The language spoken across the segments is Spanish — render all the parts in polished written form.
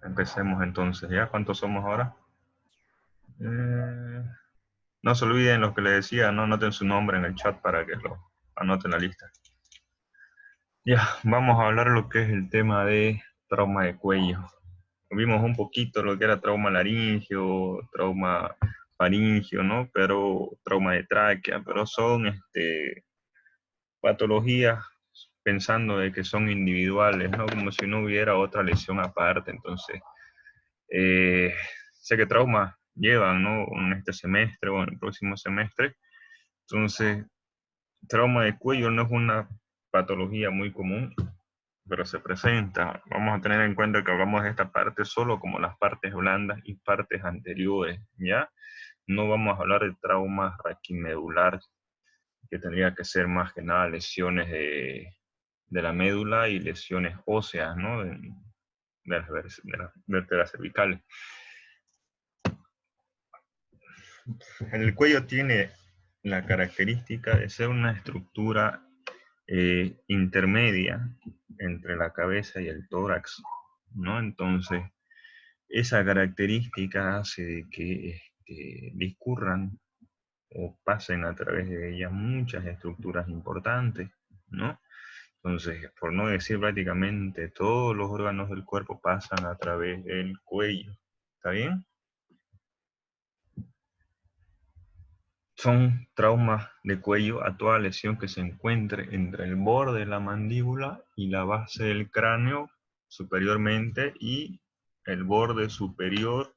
Empecemos entonces, ¿ya? ¿Cuántos somos ahora? No se olviden lo que les decía, no anoten su nombre en el chat para que lo anoten la lista. Ya, vamos a hablar lo que es el tema de trauma de cuello. Vimos un poquito lo que era trauma laringio, trauma faringio, ¿no? Pero trauma de tráquea, pero son patologías pensando de que son individuales, ¿no? Como si no hubiera otra lesión aparte. Entonces, eh, sé que traumas llevan, ¿no? En este semestre o en el próximo semestre. Entonces, trauma de cuello no es una patología muy común, pero se presenta. Vamos a tener en cuenta que hablamos de esta parte solo como las partes blandas y partes anteriores, ¿ya? No vamos a hablar de trauma raquimedular, que tendría que ser más que nada lesiones de la médula y lesiones óseas, ¿no? De las vértebras cervicales. El cuello tiene la característica de ser una estructura intermedia entre la cabeza y el tórax, ¿no? Entonces, esa característica hace de que discurran o pasen a través de ella muchas estructuras importantes, ¿no? Entonces, por no decir prácticamente todos los órganos del cuerpo pasan a través del cuello, ¿está bien? Son traumas de cuello a toda lesión que se encuentre entre el borde de la mandíbula y la base del cráneo superiormente y el borde superior,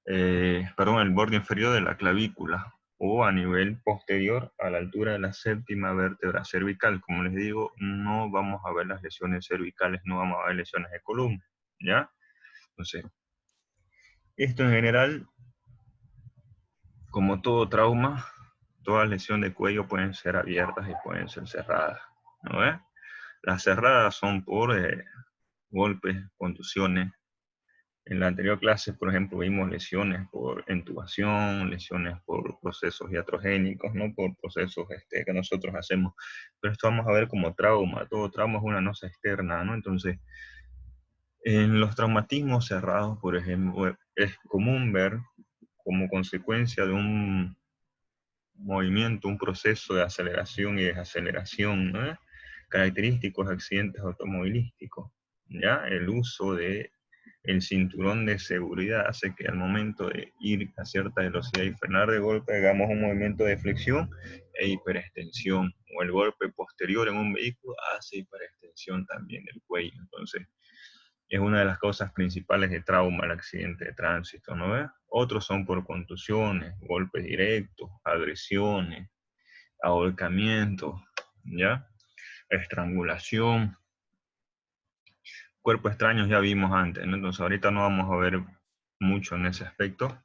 el borde inferior de la clavícula o a nivel posterior a la altura de la séptima vértebra cervical. Como les digo, no vamos a ver las lesiones cervicales, no vamos a ver lesiones de columna, ¿ya? Entonces, esto en general, como todo trauma, toda lesión de cuello pueden ser abiertas y pueden ser cerradas, ¿no ves? Las cerradas son por golpes, contusiones. En la anterior clase, por ejemplo, vimos lesiones por intubación, lesiones por procesos iatrogénicos, ¿no? Por procesos que nosotros hacemos. Pero esto vamos a ver como trauma. Todo trauma es una nosa externa, ¿no? Entonces, en los traumatismos cerrados, por ejemplo, es común ver como consecuencia de un movimiento, un proceso de aceleración y desaceleración, ¿no? Característicos de accidentes automovilísticos, ¿ya? El uso de el cinturón de seguridad hace que al momento de ir a cierta velocidad y frenar de golpe hagamos un movimiento de flexión e hiperextensión, o el golpe posterior en un vehículo hace hiperextensión también del cuello. Entonces, es una de las causas principales de trauma, el accidente de tránsito, ¿no ves? Otros son por contusiones, golpes directos, agresiones, ahorcamiento, ¿ya? Estrangulación, cuerpos extraños ya vimos antes, ¿no? Entonces ahorita no vamos a ver mucho en ese aspecto.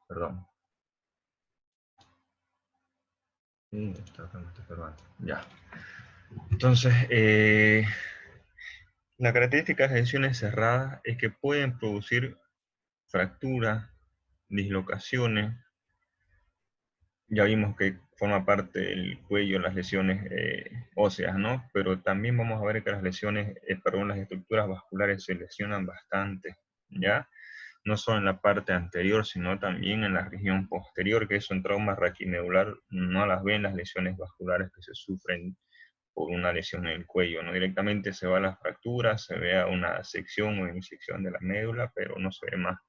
Perdón. Ya. Entonces, la característica de lesiones cerradas es que pueden producir fracturas, dislocaciones. Ya vimos que forma parte del cuello las lesiones óseas, ¿no? Pero también vamos a ver que las lesiones, las estructuras vasculares se lesionan bastante, ¿ya? No solo en la parte anterior, sino también en la región posterior, que eso en trauma raquimedular no las ven las lesiones vasculares que se sufren por una lesión en el cuello, ¿no? Directamente se va a las fracturas, se ve a una sección o inyección de la médula, pero no se ve más.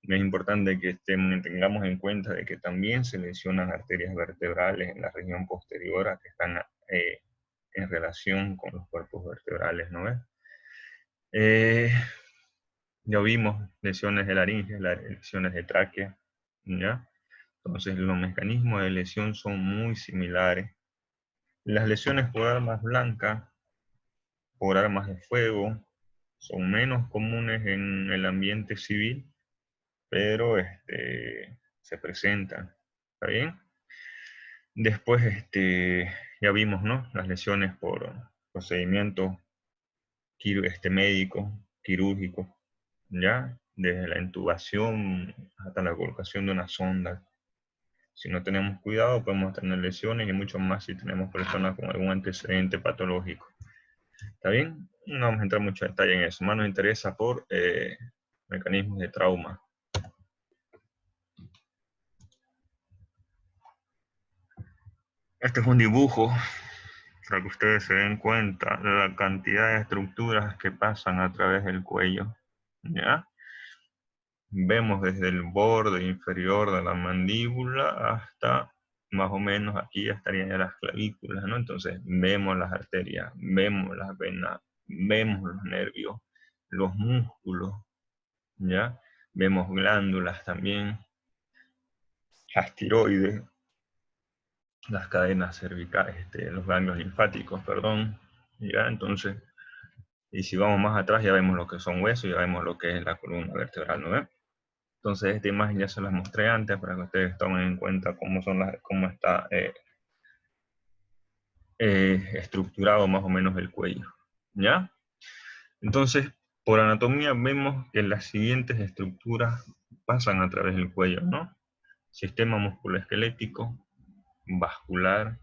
Es importante que tengamos en cuenta de que también se lesionan arterias vertebrales en la región posterior a que están en relación con los cuerpos vertebrales, ¿no ves? Ya vimos lesiones de laringe, lesiones de tráquea, ¿ya? Entonces los mecanismos de lesión son muy similares. Las lesiones por armas blancas, por armas de fuego, son menos comunes en el ambiente civil, pero se presentan, ¿está bien? Después ya vimos, ¿no? Las lesiones por procedimientos médicos, quirúrgicos, ¿ya? Desde la intubación hasta la colocación de una sonda. Si no tenemos cuidado, podemos tener lesiones y mucho más si tenemos personas con algún antecedente patológico. ¿Está bien? No vamos a entrar mucho detalle en eso. Más nos interesa por mecanismos de trauma. Este es un dibujo para que ustedes se den cuenta de la cantidad de estructuras que pasan a través del cuello. ¿Ya? Vemos desde el borde inferior de la mandíbula hasta más o menos aquí ya estarían ya las clavículas, ¿no? Entonces vemos las arterias, vemos las venas, vemos los nervios, los músculos, ¿ya? Vemos glándulas también, las tiroides, las cadenas cervicales, los ganglios linfáticos, perdón, ¿ya? Entonces, y si vamos más atrás ya vemos lo que son huesos, ya vemos lo que es la columna vertebral, ¿no? Entonces esta imagen ya se las mostré antes para que ustedes tomen en cuenta cómo está estructurado más o menos el cuello, ¿ya? Entonces, por anatomía vemos que las siguientes estructuras pasan a través del cuello, ¿no? Sistema musculoesquelético, vascular,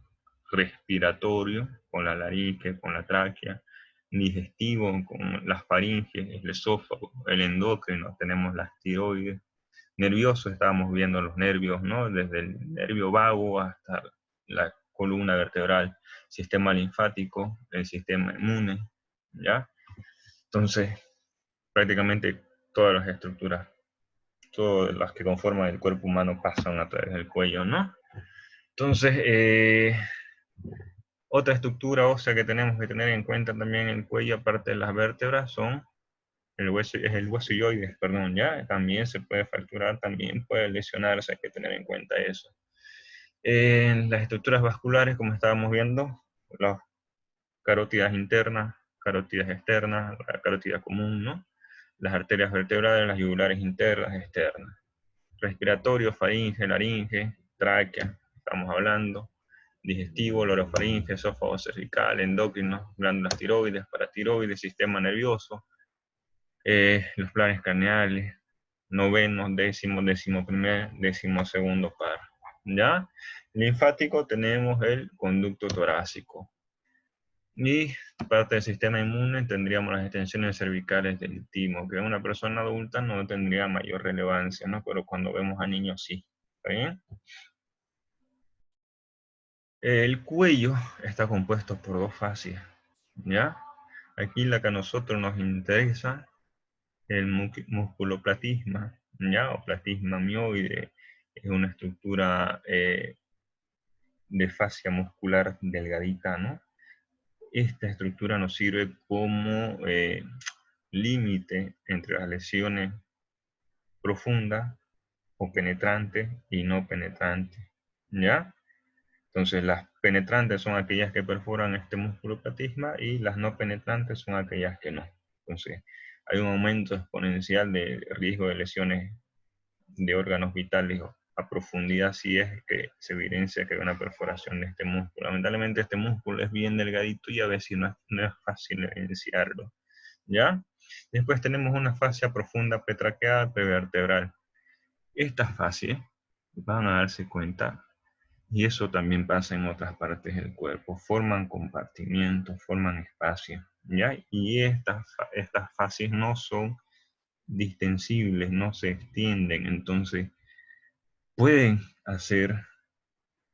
respiratorio, con la laringe, con la tráquea, digestivo, con las faringes, el esófago, el endocrino, tenemos las tiroides, nervioso, estábamos viendo los nervios, ¿no? Desde el nervio vago hasta la columna vertebral, sistema linfático, el sistema inmune, ¿ya? Entonces, prácticamente todas las estructuras, todas las que conforman el cuerpo humano pasan a través del cuello, ¿no? Entonces, otra estructura ósea que tenemos que tener en cuenta también en el cuello, aparte de las vértebras, son es el hueso hyoides, perdón, ya, también se puede fracturar, también puede lesionarse, hay que tener en cuenta eso. En las estructuras vasculares, como estábamos viendo, las carótidas internas, carótidas externas, la carótida común, ¿no? Las arterias vertebrales, las yugulares internas, externas. Respiratorio, faringe, laringe, tráquea, estamos hablando. Digestivo, orofaringe, esófago cervical, endocrino, glándulas tiroides, paratiroides, sistema nervioso, los planes craneales, noveno, décimo, décimo primer, décimo segundo par. ¿Ya? Linfático tenemos el conducto torácico. Y parte del sistema inmune tendríamos las extensiones cervicales del timo, que en una persona adulta no tendría mayor relevancia, ¿no? Pero cuando vemos a niños sí. ¿Está bien? El cuello está compuesto por dos fascias, ¿ya? Aquí la que a nosotros nos interesa, el musculoplasma, ¿ya? O plastisma mioide, es una estructura de fascia muscular delgadita, ¿no? Esta estructura nos sirve como límite entre las lesiones profundas o penetrantes y no penetrantes, ¿ya? Entonces las penetrantes son aquellas que perforan este músculo platisma y las no penetrantes son aquellas que no. Entonces hay un aumento exponencial de riesgo de lesiones de órganos vitales a profundidad si es que se evidencia que hay una perforación de este músculo. Lamentablemente este músculo es bien delgadito y a veces no es fácil evidenciarlo, ¿ya? Después tenemos una fascia profunda pretraqueada prevertebral. Estas fascias van a darse cuenta, y eso también pasa en otras partes del cuerpo, forman compartimientos, forman espacios, ¿ya? Y estas fascias no son distensibles, no se extienden, entonces pueden hacer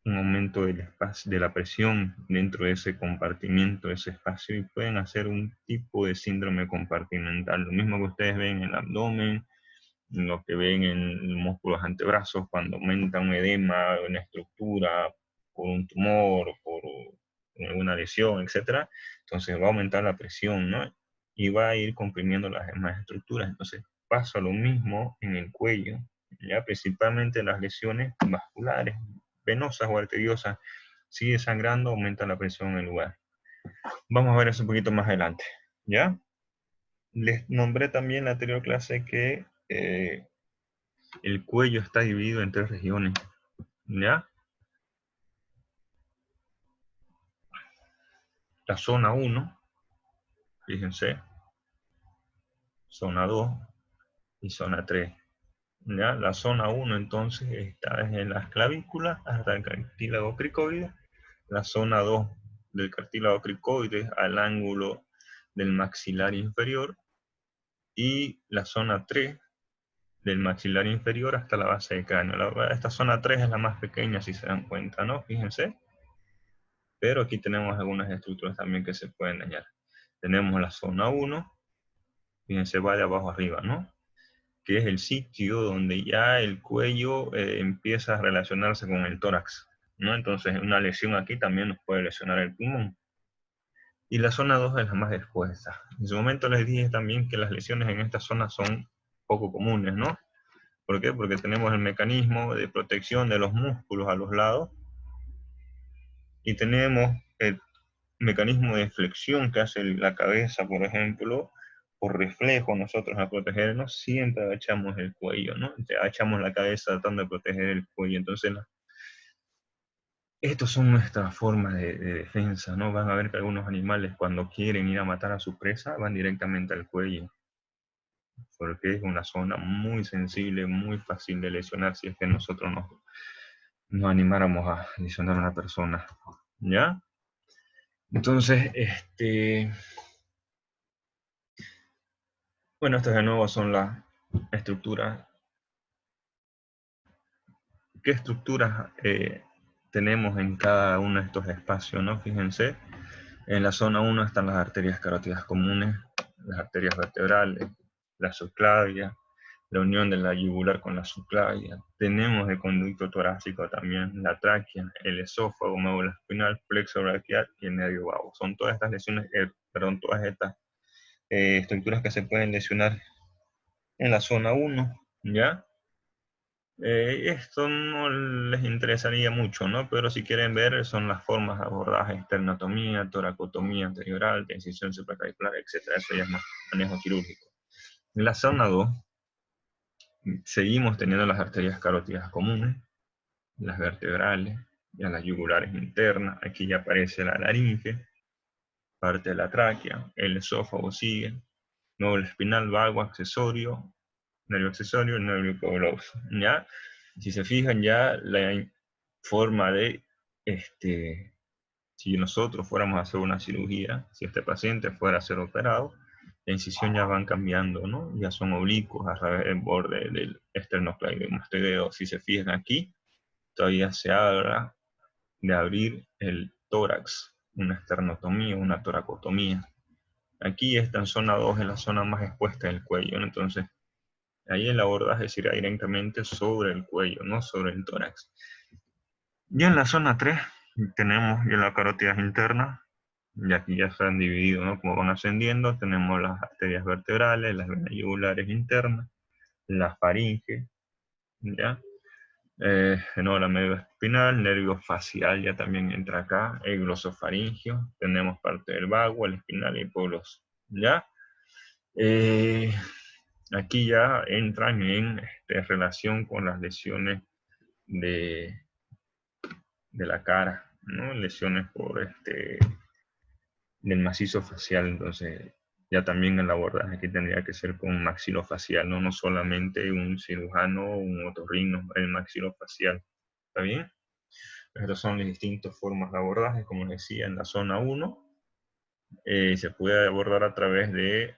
un aumento del espacio, de la presión dentro de ese compartimiento, de ese espacio, y pueden hacer un tipo de síndrome compartimental. Lo mismo que ustedes ven en el abdomen, lo que ven en los músculos antebrazos, cuando aumenta un edema, una estructura, por un tumor, por una lesión, etc. Entonces va a aumentar la presión, ¿no? Y va a ir comprimiendo las demás estructuras. Entonces pasa lo mismo en el cuello, ya principalmente las lesiones vasculares, venosas o arteriosas, sigue sangrando, aumenta la presión en el lugar. Vamos a ver eso un poquito más adelante, ¿ya? Les nombré también en la anterior clase que el cuello está dividido en tres regiones, ¿ya? La zona 1, fíjense, zona 2 y zona 3. ¿Ya? La zona 1 entonces está desde las clavículas hasta el cartílago cricoide. La zona 2 del cartílago cricoide al ángulo del maxilar inferior y la zona 3 del maxilar inferior hasta la base del cráneo. Esta zona 3 es la más pequeña, si se dan cuenta, ¿no? Fíjense. Pero aquí tenemos algunas estructuras también que se pueden dañar. Tenemos la zona 1, fíjense, va de abajo arriba, ¿no? Que es el sitio donde ya el cuello empieza a relacionarse con el tórax, ¿no? Entonces una lesión aquí también nos puede lesionar el pulmón. Y la zona 2 es la más expuesta. En su momento les dije también que las lesiones en esta zona son poco comunes, ¿no? ¿Por qué? Porque tenemos el mecanismo de protección de los músculos a los lados y tenemos el mecanismo de flexión que hace la cabeza, por ejemplo. Por reflejo, nosotros a protegernos siempre agachamos el cuello, ¿no? Agachamos la cabeza tratando de proteger el cuello. Entonces, estos son nuestras formas de defensa, ¿no? Van a ver que algunos animales cuando quieren ir a matar a su presa van directamente al cuello, porque es una zona muy sensible, muy fácil de lesionar si es que nosotros nos animáramos a lesionar a una persona, ¿ya? Entonces, bueno, estas de nuevo son las estructuras. ¿Qué estructuras tenemos en cada uno de estos espacios, ¿no? Fíjense, en la zona 1 están las arterias carótidas comunes, las arterias vertebrales, la subclavia, la unión de la yugular con la subclavia. Tenemos el conducto torácico también, la tráquea, el esófago, médula espinal, plexo braquial y el nervio vago. Son todas estas lesiones, todas estas estructuras que se pueden lesionar en la zona 1, ¿ya? Esto no les interesaría mucho, ¿no? Pero si quieren ver, son las formas de abordaje: esternotomía, toracotomía anterioral, incisión supraclavicular, etc. Eso ya es más manejo quirúrgico. En la zona 2, seguimos teniendo las arterias carótidas comunes, las vertebrales, ya las yugulares internas. Aquí ya aparece la laringe, parte de la tráquea, el esófago sigue, nódulo espinal, vago, accesorio, nervio accesorio, nervio hipogloso, ¿ya? Si se fijan ya la forma de, si nosotros fuéramos a hacer una cirugía, si este paciente fuera a ser operado, la incisión ya van cambiando, ¿no? Ya son oblicuos a través del borde del esternocleidomastoideo. Si se fijan aquí, todavía se habla de abrir el tórax, una esternotomía, una toracotomía. Aquí esta en zona 2 es la zona más expuesta del cuello, ¿no? Entonces ahí el abordaje se irá directamente sobre el cuello, no sobre el tórax. Y en la zona 3 tenemos ya la carótida interna, y aquí ya se han dividido, ¿no? Como van ascendiendo, tenemos las arterias vertebrales, las venas yugulares internas, la faringe, ¿ya? No, la médula espinal, nervio facial ya también entra acá, el glosofaringio, tenemos parte del vago, el espinal y el hipogloso, ¿ya? Aquí ya entran en relación con las lesiones de la cara, ¿no? Lesiones por del macizo facial. Entonces ya también el abordaje aquí tendría que ser con maxilofacial, no solamente un cirujano o un otorrino, el maxilofacial. ¿Está bien? Estas son las distintas formas de abordaje, como les decía, en la zona 1 se puede abordar a través de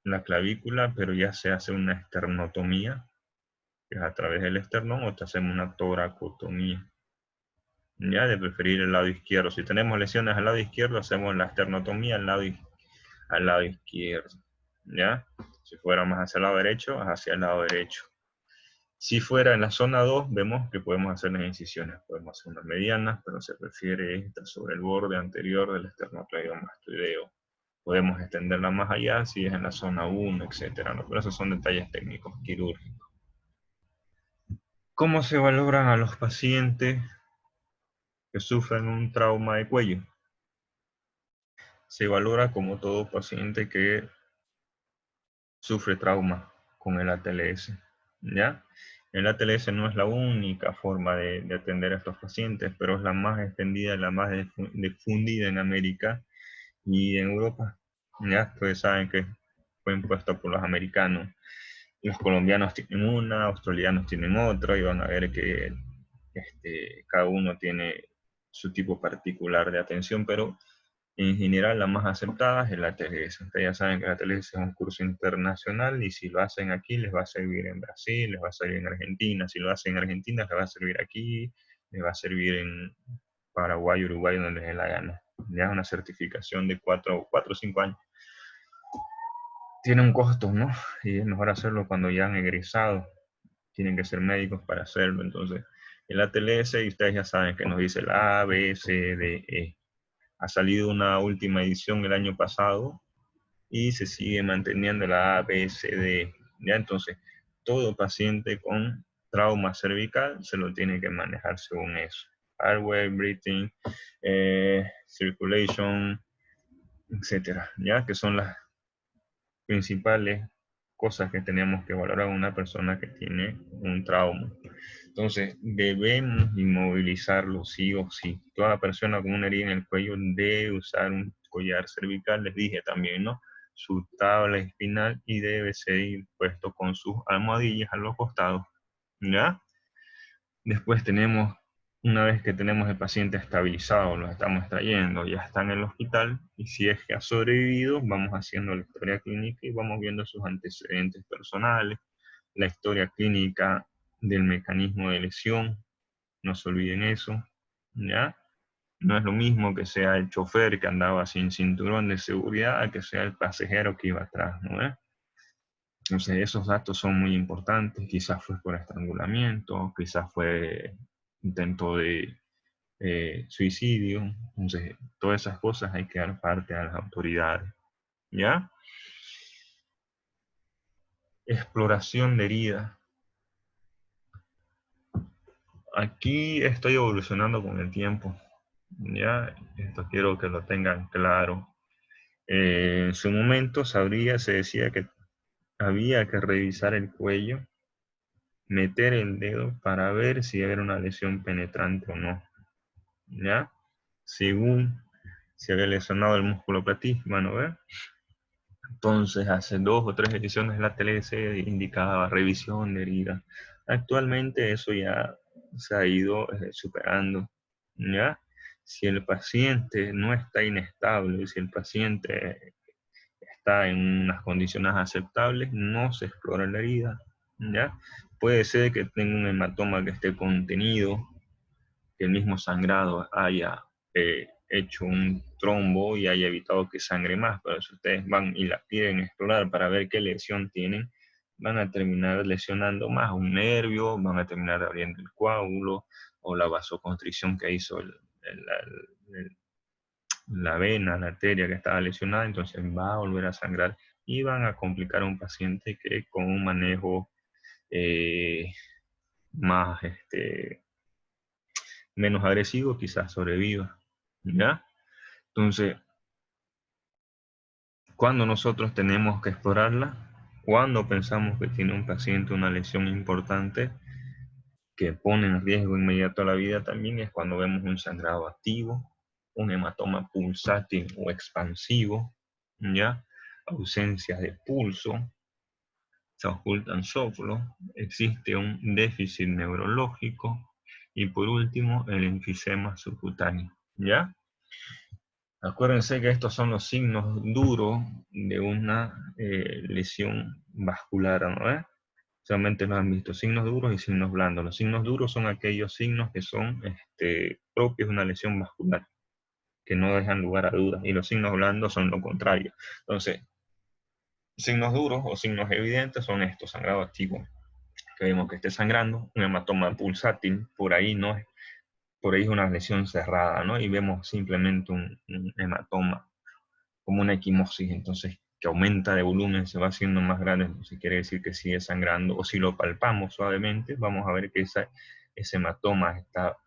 la clavícula, pero ya se hace una esternotomía, que es a través del esternón, o te hacemos una toracotomía, ya de preferir el lado izquierdo. Si tenemos lesiones al lado izquierdo, hacemos la esternotomía al lado izquierdo, ya. Si fuera más hacia el lado derecho, hacia el lado derecho. Si fuera en la zona 2, vemos que podemos hacer las incisiones. Podemos hacer unas medianas, pero se prefiere esta sobre el borde anterior del esternocleidomastoideo. Podemos extenderla más allá si es en la zona 1, etc., ¿no? Pero esos son detalles técnicos quirúrgicos. ¿Cómo se valoran a los pacientes que sufren un trauma de cuello? Se valora como todo paciente que sufre trauma con el ATLS, ¿ya? El ATLS no es la única forma de atender a estos pacientes, pero es la más extendida, la más difundida en América y en Europa. Ya ustedes saben que fue impuesto por los americanos. Los colombianos tienen una, australianos tienen otra, y van a ver que cada uno tiene su tipo particular de atención, pero En general, la más aceptada es la TLS. Ustedes ya saben que la TLS es un curso internacional y si lo hacen aquí, les va a servir en Brasil, les va a servir en Argentina. Si lo hacen en Argentina, les va a servir aquí, les va a servir en Paraguay, Uruguay, donde les dé la gana. Ya es una certificación de 4 o 5 años. Tiene un costo, ¿no? Y es mejor hacerlo cuando ya han egresado. Tienen que ser médicos para hacerlo. Entonces, el ATLS, y ustedes ya saben que nos dice la A, B, C, D, E. Ha salido una última edición el año pasado y se sigue manteniendo la A, B, C, D. ¿Ya? Entonces, todo paciente con trauma cervical se lo tiene que manejar según eso. Airway, breathing, circulation, etcétera, ¿ya? Que son las principales cosas que tenemos que valorar en una persona que tiene un trauma. Entonces, debemos inmovilizarlo sí o sí. Toda persona con una herida en el cuello debe usar un collar cervical, les dije también, ¿no? Su tabla espinal y debe ser puesto con sus almohadillas a los costados, ¿ya? Después tenemos, una vez que tenemos el paciente estabilizado, lo estamos trayendo, ya está en el hospital, y si es que ha sobrevivido, vamos haciendo la historia clínica y vamos viendo sus antecedentes personales, la historia clínica del mecanismo de lesión, no se olviden eso, ¿ya? No es lo mismo que sea el chofer que andaba sin cinturón de seguridad a que sea el pasajero que iba atrás, ¿no? Entonces esos datos son muy importantes, quizás fue por estrangulamiento, quizás fue intento de suicidio, entonces todas esas cosas hay que dar parte a las autoridades, ¿ya? Exploración de herida. Aquí estoy evolucionando con el tiempo, ¿ya? Esto quiero que lo tengan claro. En su momento se decía que había que revisar el cuello, meter el dedo para ver si era una lesión penetrante o no, ¿ya? Según se había lesionado el músculo platysma, ¿no ve? Entonces, hace 2 o 3 ediciones la tele se indicaba revisión de herida. Actualmente eso ya se ha ido superando, ¿ya? Si el paciente no está inestable, si el paciente está en unas condiciones aceptables, no se explora la herida, ¿ya? Puede ser que tenga un hematoma que esté contenido, que el mismo sangrado haya hecho un trombo y haya evitado que sangre más, pero si ustedes van y la quieren explorar para ver qué lesión tienen, van a terminar lesionando más un nervio, van a terminar abriendo el coágulo o la vasoconstricción que hizo la vena, la arteria que estaba lesionada, entonces va a volver a sangrar y van a complicar a un paciente que con un manejo más menos agresivo quizás sobreviva, ¿ya? Entonces, cuando nosotros tenemos que explorarla, cuando pensamos que tiene un paciente una lesión importante que pone en riesgo inmediato a la vida, también es cuando vemos un sangrado activo, un hematoma pulsátil o expansivo, ¿ya? Ausencias de pulso, se ocultan soplos, existe un déficit neurológico y por último el enfisema subcutáneo, ¿ya? Acuérdense que estos son los signos duros de una lesión vascular, ¿no? Solamente los han visto, signos duros y signos blandos. Los signos duros son aquellos signos que son propios de una lesión vascular, que no dejan lugar a dudas, y los signos blandos son lo contrario. Entonces, signos duros o signos evidentes son estos: sangrado activo, que vemos que esté sangrando, un hematoma pulsátil, por ahí no es, por ahí es una lesión cerrada, ¿no? Y vemos simplemente un hematoma como una equimosis, entonces que aumenta de volumen, se va haciendo más grande, entonces quiere decir que sigue sangrando, o si lo palpamos suavemente, vamos a ver que ese hematoma está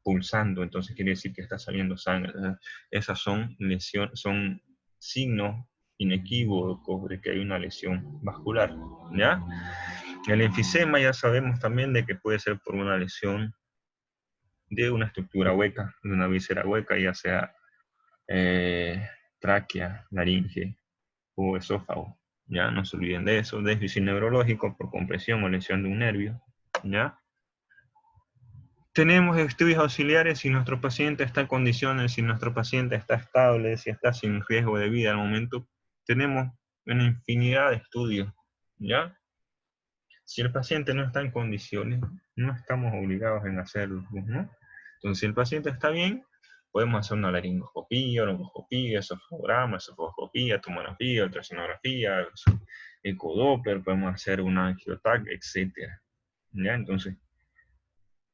pulsando, entonces quiere decir que está saliendo sangre. Esas son lesiones, son signos inequívocos de que hay una lesión vascular, ¿ya? El enfisema ya sabemos también de que puede ser por una lesión de una estructura hueca, de una víscera hueca, ya sea tráquea, laringe o esófago. Ya no se olviden de eso. Déficit neurológico por compresión o lesión de un nervio. ¿Ya? Tenemos estudios auxiliares si nuestro paciente está en condiciones, si nuestro paciente está estable, si está sin riesgo de vida al momento. Tenemos una infinidad de estudios, ¿ya? Si el paciente no está en condiciones, no estamos obligados en hacerlo, ¿no? Entonces, si el paciente está bien, podemos hacer una laringoscopía, broncoescopía, esofograma, esofoscopía, tomografía, ultrasonografía, ecodoppler, podemos hacer una angiotac, etc. ¿Ya? Entonces,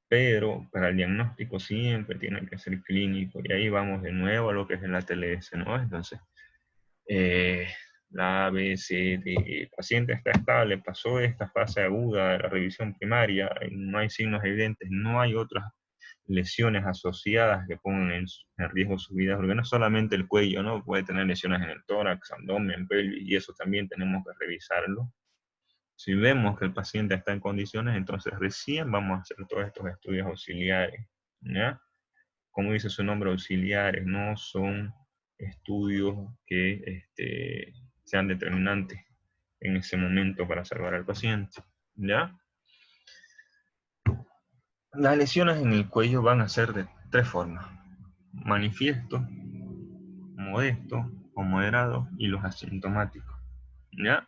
pero para el diagnóstico siempre tiene que ser clínico, y ahí vamos de nuevo a lo que es el ATLS, ¿no? Entonces, la A, B, C, D, el paciente está estable, pasó esta fase aguda de la revisión primaria, no hay signos evidentes, no hay otras lesiones asociadas que pongan en riesgo su vida, porque no solamente el cuello, ¿no? Puede tener lesiones en el tórax, abdomen, pelvis, y eso también tenemos que revisarlo. Si vemos que el paciente está en condiciones, entonces recién vamos a hacer todos estos estudios auxiliares, ¿ya? Como dice su nombre, auxiliares, no son estudios que sean determinantes en ese momento para salvar al paciente, ¿ya? Las lesiones en el cuello van a ser de tres formas: manifiesto, modesto o moderado, y los asintomáticos, ¿ya?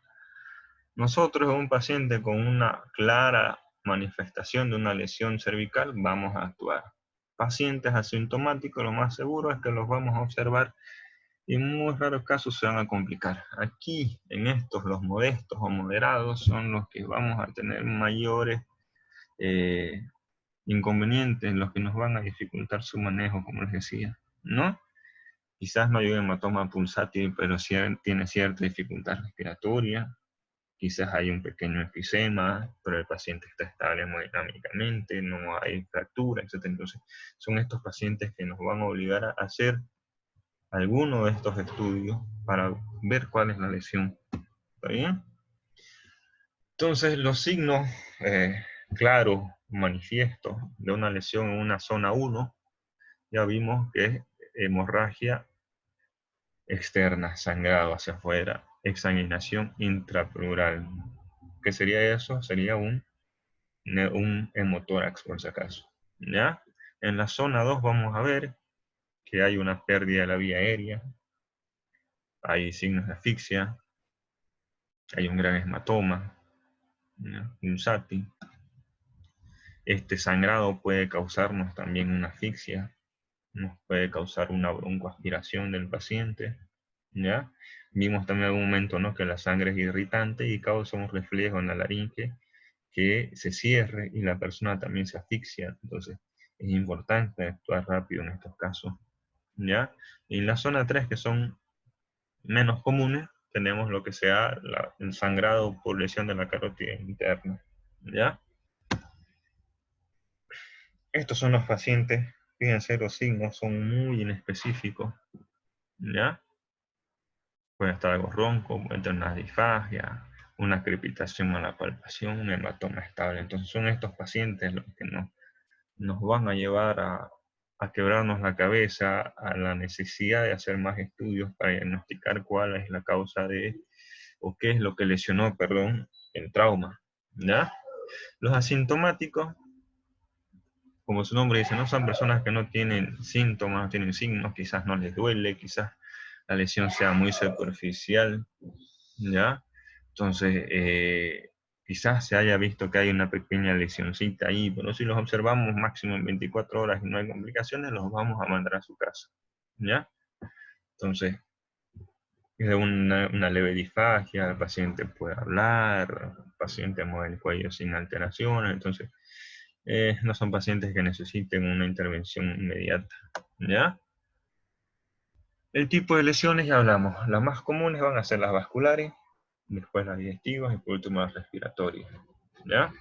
Nosotros, en un paciente con una clara manifestación de una lesión cervical, vamos a actuar. Pacientes asintomáticos, lo más seguro es que los vamos a observar y en muy raros casos se van a complicar. Aquí, en estos, los modestos o moderados son los que vamos a tener mayores inconvenientes, los que nos van a dificultar su manejo, como les decía, ¿no? Quizás no hay un hematoma pulsátil, pero sí tiene cierta dificultad respiratoria. Quizás hay un pequeño enfisema, pero el paciente está estable hemodinámicamente, no hay fractura, etc. Entonces, son estos pacientes que nos van a obligar a hacer alguno de estos estudios para ver cuál es la lesión. ¿Está bien? Entonces, los signos claros, manifiestos de una lesión en una zona 1, ya vimos que es hemorragia externa, sangrado hacia afuera, exsanguinación intrapleural. ¿Qué sería eso? Sería un hemotórax, por si acaso, ¿ya? En la zona 2 vamos a ver que hay una pérdida de la vía aérea, hay signos de asfixia, hay un gran hematoma, ¿no? Un SATI. Este sangrado puede causarnos también una asfixia, nos puede causar una broncoaspiración del paciente, ¿ya? Vimos también en algún momento, ¿no?, que la sangre es irritante y causa un reflejo en la laringe que se cierre y la persona también se asfixia. Entonces es importante actuar rápido en estos casos, ¿ya? Y en la zona 3, que son menos comunes, tenemos lo que sea el sangrado por lesión de la carótida interna, ¿ya? Estos son los pacientes, fíjense, los signos son muy inespecíficos, ¿ya? Puede estar algo ronco, puede tener una disfagia, una crepitación a la palpación, un hematoma estable. Entonces son estos pacientes los que nos van a llevar a quebrarnos la cabeza, a la necesidad de hacer más estudios para diagnosticar cuál es la causa de, o qué es lo que lesionó, perdón, el trauma, ¿ya? Los asintomáticos, como su nombre dice, no son personas que no tienen síntomas, no tienen signos, quizás no les duele, quizás la lesión sea muy superficial, ¿ya? Entonces, quizás se haya visto que hay una pequeña lesioncita ahí, pero si los observamos máximo en 24 horas y no hay complicaciones, los vamos a mandar a su casa, ¿ya? Entonces, es de una leve disfagia, el paciente puede hablar, el paciente mueve el cuello sin alteraciones, entonces no son pacientes que necesiten una intervención inmediata, ¿ya? El tipo de lesiones ya hablamos. Las más comunes van a ser las vasculares, después las digestivas y por último las respiratorias, ¿ya?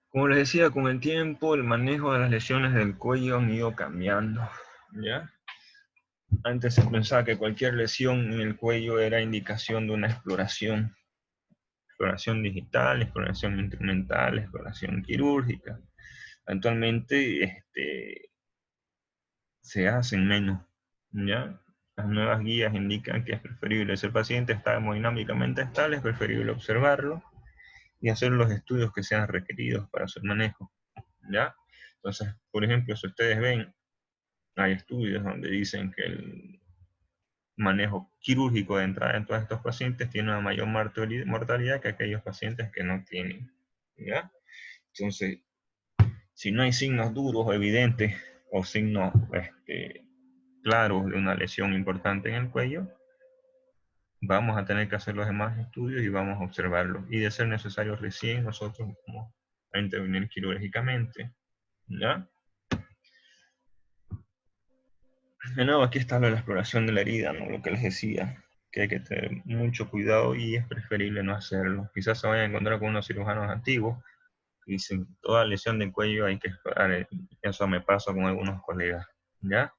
Como les decía, con el tiempo el manejo de las lesiones del cuello han ido cambiando, ¿ya? Antes se pensaba que cualquier lesión en el cuello era indicación de una exploración digital, exploración instrumental, exploración quirúrgica. Actualmente se hacen menos, ¿ya? Las nuevas guías indican que es preferible, si el paciente está hemodinámicamente estable, es preferible observarlo y hacer los estudios que sean requeridos para su manejo, ¿ya? Entonces, por ejemplo, si ustedes ven, hay estudios donde dicen que el manejo quirúrgico de entrada en todos estos pacientes tiene una mayor mortalidad que aquellos pacientes que no tienen, ¿ya? Entonces, si no hay signos duros o evidentes o signos claros de una lesión importante en el cuello, vamos a tener que hacer los demás estudios y vamos a observarlo. Y de ser necesario recién nosotros vamos a intervenir quirúrgicamente, ¿ya? De nuevo, aquí está la exploración de la herida, ¿no? Lo que les decía, que hay que tener mucho cuidado y es preferible no hacerlo. Quizás se vayan a encontrar con unos cirujanos antiguos y dicen, toda lesión de cuello hay que explorar. Eso me pasa con algunos colegas, ¿ya?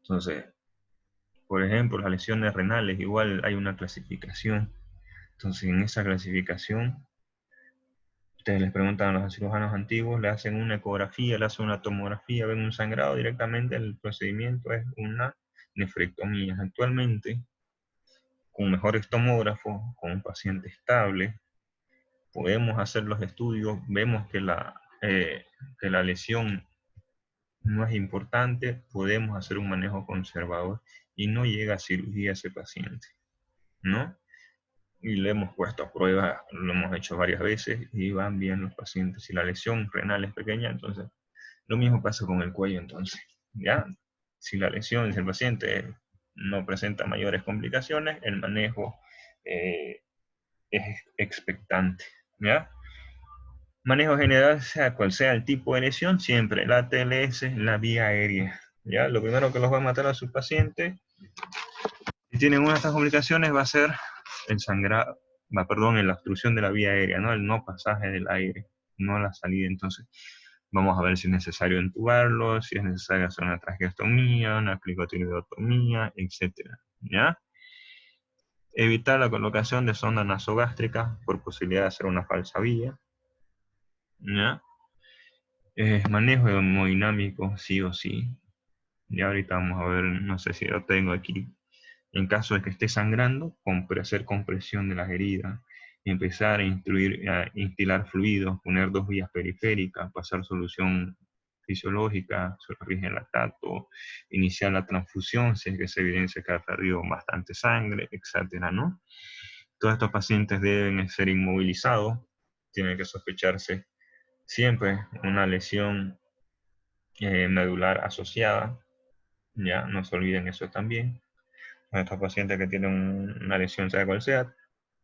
Entonces, por ejemplo, las lesiones renales, igual hay una clasificación. Entonces, en esa clasificación, ustedes les preguntan a los cirujanos antiguos, le hacen una ecografía, le hacen una tomografía, ven un sangrado directamente, el procedimiento es una nefrectomía. Actualmente, con mejores tomógrafos, con un paciente estable, podemos hacer los estudios, vemos que la lesión no es importante, podemos hacer un manejo conservador y no llega a cirugía ese paciente, ¿no? Y le hemos puesto a prueba, lo hemos hecho varias veces y van bien los pacientes. Si la lesión renal es pequeña, entonces lo mismo pasa con el cuello, entonces, ¿ya? Si la lesión del paciente no presenta mayores complicaciones, el manejo es expectante, ¿ya? Manejo general, sea cual sea el tipo de lesión, siempre la TLS, la vía aérea, ¿ya? Lo primero que los va a matar a sus pacientes, si tienen una de estas complicaciones, va a ser el sangrado, la obstrucción de la vía aérea, ¿no? El no pasaje del aire, no la salida. Entonces, vamos a ver si es necesario entubarlo, si es necesario hacer una traqueostomía, una cricotilotomía, etcétera, ¿ya? Evitar la colocación de sonda nasogástrica por posibilidad de hacer una falsa vía, ¿ya? Manejo hemodinámico, sí o sí. Y ahorita vamos a ver, no sé si lo tengo aquí. En caso de que esté sangrando, hacer compresión de las heridas, empezar a instilar fluidos, poner 2 vías periféricas, pasar solución fisiológica, corrige el lactato, iniciar la transfusión si es que se evidencia que ha perdido bastante sangre, etcétera, ¿no? Todos estos pacientes deben ser inmovilizados, tiene que sospecharse siempre una lesión medular asociada, ya no se olviden eso también. Estos pacientes que tienen una lesión, sea cual sea,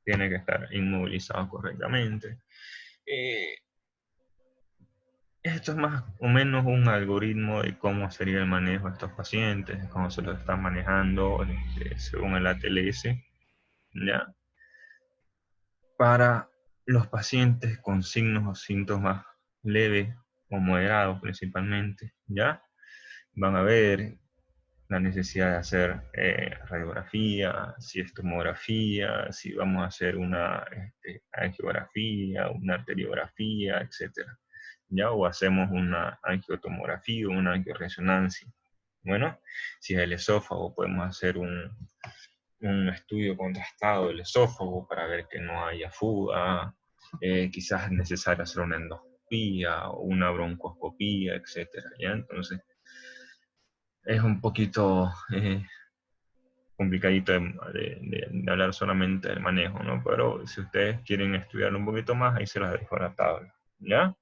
tienen que estar inmovilizados correctamente. Esto es más o menos un algoritmo de cómo sería el manejo de estos pacientes, cómo se los están manejando según el ATLS, ¿ya? Para los pacientes con signos o síntomas leves o moderados principalmente, ¿ya? Van a ver la necesidad de hacer radiografía, si es tomografía, si vamos a hacer una angiografía, una arteriografía, etc. ¿Ya? O hacemos una angiotomografía o una angioresonancia. Bueno, si es el esófago, podemos hacer un estudio contrastado del esófago para ver que no haya fuga, quizás es necesario hacer una endoscopía o una broncoscopía, etc. ¿Ya? Entonces, es un poquito complicadito de hablar solamente del manejo, ¿no? Pero si ustedes quieren estudiar un poquito más, ahí se los dejo a la tabla, ¿ya?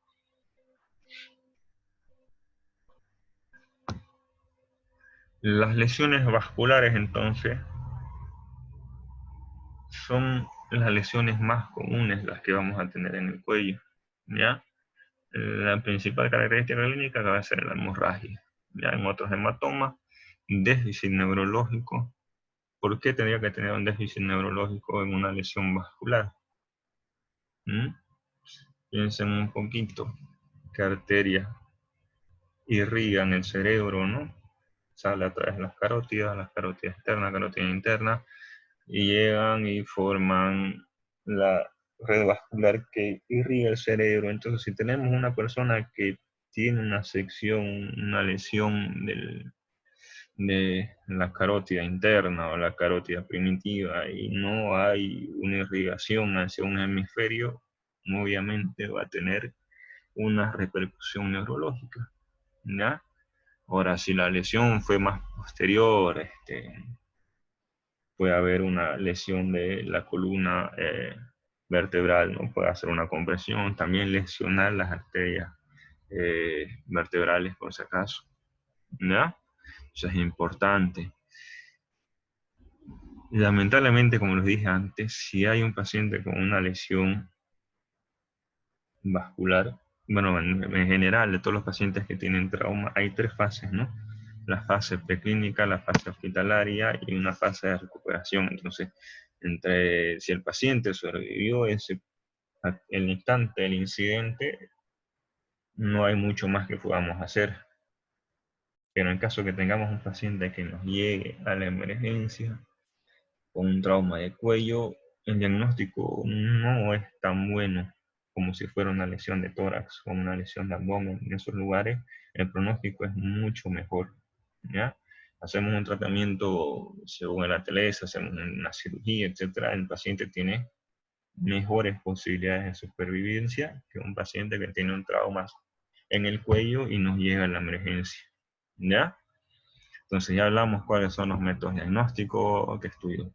Las lesiones vasculares, entonces, son las lesiones más comunes las que vamos a tener en el cuello, ¿ya? La principal característica clínica va a ser la hemorragia, ¿ya? En otros hematomas, déficit neurológico. ¿Por qué tendría que tener un déficit neurológico en una lesión vascular? ¿Mm? Piensen un poquito, qué arterias irrigan el cerebro, ¿no? Sale a través de las carótidas externas, carótida interna, y llegan y forman la red vascular que irriga el cerebro. Entonces, si tenemos una persona que tiene una sección, una lesión de la carótida interna o la carótida primitiva y no hay una irrigación hacia un hemisferio, obviamente va a tener una repercusión neurológica, ¿ya? Ahora, si la lesión fue más posterior, puede haber una lesión de la columna vertebral, ¿no? Puede hacer una compresión, también lesionar las arterias vertebrales por si acaso, ¿ya? Eso es importante. Y lamentablemente, como les dije antes, si hay un paciente con una lesión vascular, bueno, en general de todos los pacientes que tienen trauma, hay tres fases, ¿no? La fase preclínica, la fase hospitalaria y una fase de recuperación. Entonces, si el paciente sobrevivió el instante del incidente, no hay mucho más que podamos hacer. Pero en caso que tengamos un paciente que nos llegue a la emergencia con un trauma de cuello, el diagnóstico no es tan bueno como si fuera una lesión de tórax o una lesión de abdomen. En esos lugares el pronóstico es mucho mejor, ¿ya? Hacemos un tratamiento según la TLS, hacemos una cirugía, etc. El paciente tiene mejores posibilidades de supervivencia que un paciente que tiene un trauma en el cuello y nos llega a la emergencia, ¿ya? Entonces ya hablamos cuáles son los métodos diagnósticos, qué estudios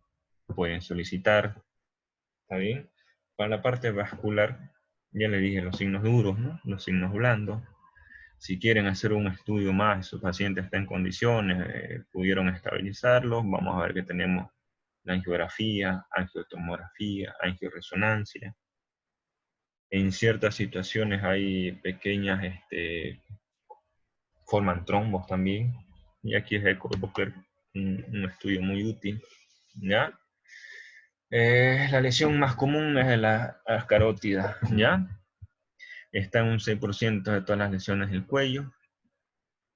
pueden solicitar, ¿está bien? Para la parte vascular, ya le dije los signos duros, ¿no? Los signos blandos. Si quieren hacer un estudio más, su paciente está en condiciones, pudieron estabilizarlo, vamos a ver que tenemos la angiografía, angiotomografía, angioresonancia. En ciertas situaciones hay pequeñas, forman trombos también, y aquí es Echo-Doppler, un estudio muy útil, ¿ya? La lesión más común es la carótida, ¿ya? Está en un 6% de todas las lesiones del cuello.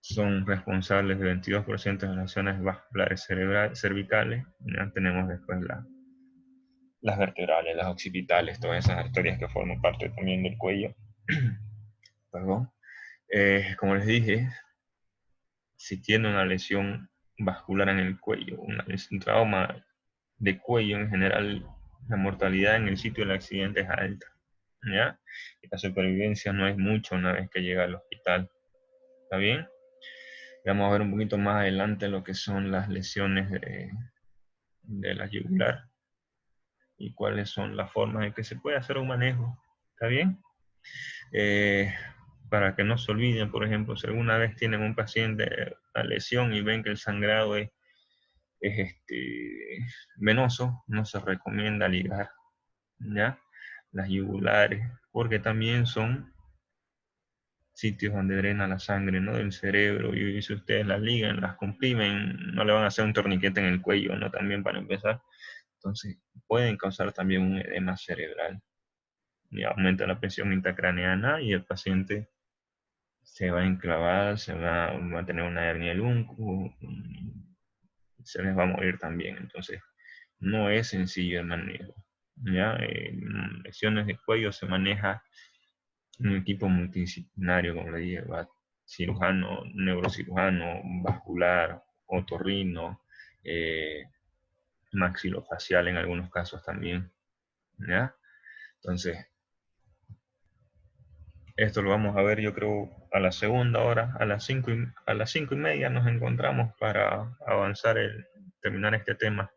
Son responsables del 22% de las lesiones vasculares cervicales. ¿Ya? Tenemos después las vertebrales, las occipitales, todas esas arterias que forman parte también del cuello. Perdón. Como les dije, si tiene una lesión vascular en el cuello, un trauma de cuello en general, la mortalidad en el sitio del accidente es alta, ¿ya? Y la supervivencia no es mucho una vez que llega al hospital, ¿está bien? Vamos a ver un poquito más adelante lo que son las lesiones de la yugular y cuáles son las formas en que se puede hacer un manejo, ¿está bien? Para que no se olviden, por ejemplo, si alguna vez tienen un paciente a lesión y ven que el sangrado es venoso, no se recomienda ligar, ¿ya? Las yugulares, porque también son sitios donde drena la sangre, ¿no? Del cerebro, y si ustedes las ligan, las comprimen, no le van a hacer un torniquete en el cuello, ¿no? También para empezar. Entonces, pueden causar también un edema cerebral. Y aumenta la presión intracraneana y el paciente se va a enclavar, va a tener una hernia de Luncu, se les va a morir también. Entonces, no es sencillo el manejo, ¿ya? Lesiones de cuello se maneja un equipo multidisciplinario, como le dije, cirujano, neurocirujano, vascular, otorrino, maxilofacial en algunos casos también, ¿ya? Entonces, esto lo vamos a ver yo creo a la segunda hora, a las 5:30 nos encontramos para avanzar, terminar este tema.